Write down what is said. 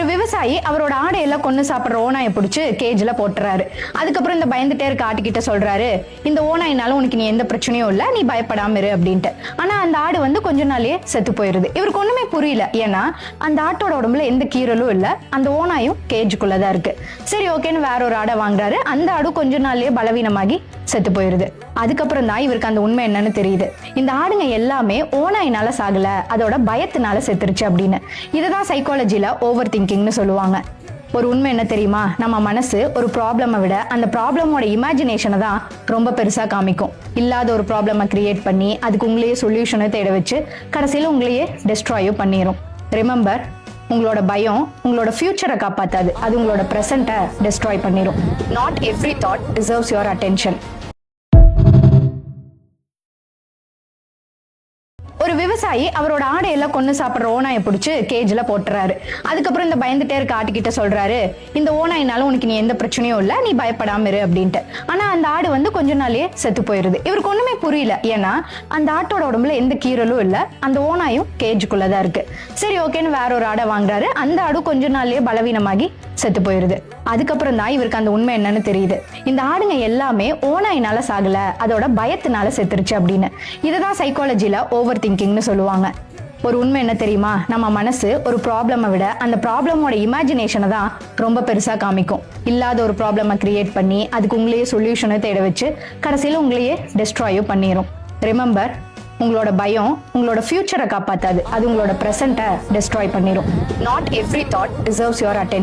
ஒரு விவசாயி அவரோட ஆடையெல்லாம் கொண்டு சாப்பிடுற ஓனாயை பிடிச்சு கேஜ்ல போட்டுறாரு. அதுக்கப்புறம் இந்த பயந்துட்டே இருக்க ஆட்டுக்கிட்ட சொல்றாரு, இந்த ஓனாயினால உனக்கு நீ எந்த பிரச்சனையும் இல்ல, நீ பயப்படாம இரு அப்படின்ட்டு. ஆனா அந்த ஆடு வந்து கொஞ்ச நாளே செத்து போயிருது. இவருக்கு ஒண்ணுமே புரியல. ஏன்னா அந்த ஆட்டோட உடம்புல எந்த கீரலும் இல்ல, அந்த ஓனாயும் கேஜுக்குள்ளதான் இருக்கு. சரி ஓகேன்னு வேற ஒரு ஆடை வாங்குறாரு. அந்த ஆடு கொஞ்ச நாள்லயே பலவீனமாகி செத்து போயிருது. அதுக்கப்புறம் தான் இவருக்கு அந்த உண்மை என்னன்னு தெரியுது. இந்த ஆடுங்க எல்லாமே ஓனாயினால சாகல, அதோட பயத்தினால செத்துருச்சு அப்படின்னு. இதுதான் சைக்காலஜில ஓவர் திங்கிங்னு சொல்லுவாங்க. ஒரு உண்மை என்ன தெரியுமா, நம்ம மனசு ஒரு ப்ராப்ளமை விட அந்த ப்ராப்ளமோட இமேஜினேஷனை தான் ரொம்ப பெருசா காமிக்கும். இல்லாத ஒரு ப்ராப்ளமை கிரியேட் பண்ணி அதுக்கு உங்களையே சொல்யூஷனை தேட வச்சு கடைசியில உங்களையே டெஸ்ட்ராயும் பண்ணிரும். ரிமெம்பர், உங்களோட பயம் உங்களோட ஃபியூச்சரை காப்பாத்தாது, அது உங்களோட பிரசன்ட்டை டெஸ்ட்ராய் பண்ணிரும். Not every thought deserves your attention. ஒரு விவசாயி அவரோட ஆடையெல்லாம் கொண்டு சாப்பிடுற ஓனாயை பிடிச்சு கேஜ்ல போட்டுறாரு. அதுக்கப்புறம் இந்த பயந்துட்டே இருக்க ஆட்டுக்கிட்ட சொல்றாரு, இந்த ஓனாயினால உனக்கு நீ எந்த பிரச்சனையும் இல்ல, நீ பயப்படாம இரு அப்படின்ட்டு. ஆனா அந்த ஆடு வந்து கொஞ்ச நாள்லயே செத்து போயிருது. இவருக்கு ஒண்ணுமே புரியல. ஏன்னா அந்த ஆட்டோட உடம்புல எந்த கீரலும் இல்ல, அந்த ஓனாயும் கேஜுக்குள்ளதான் இருக்கு. சரி ஓகேன்னு வேற ஒரு ஆடை வாங்குறாரு. அந்த ஆடு கொஞ்ச நாள்லயே பலவீனமாகி செத்து போயிருது. அதுக்கப்புறம் தான் இவருக்கு அந்த உண்மை என்னன்னு தெரியுது. இந்த ஆடுங்க எல்லாமே ஓனாயினால சாகல, அதோட பயத்தினால செத்துருச்சு அப்படின்னு. இதுதான் சைக்காலஜில ஓவர் திங்கிங்னு சொல்லுவாங்க. ஒரு உண்மை என்ன தெரியுமா, நம்ம மனசு ஒரு ப்ராப்ளமை விட அந்த ப்ராப்ளமோட இமேஜினேஷனை தான் ரொம்ப பெருசா காமிக்கும். இல்லாத ஒரு ப்ராப்ளமை கிரியேட் பண்ணி அதுக்கு உங்களையே சொல்யூஷனை தேட வச்சு கடைசியில உங்களையே டெஸ்ட்ராயும் பண்ணிரும். ரிமெம்பர், உங்களோட பயம் உங்களோட ஃபியூச்சரை காப்பாத்தாது, அது உங்களோட பிரசன்ட்டை டெஸ்ட்ராய் பண்ணிரும். Not every thought deserves your attention.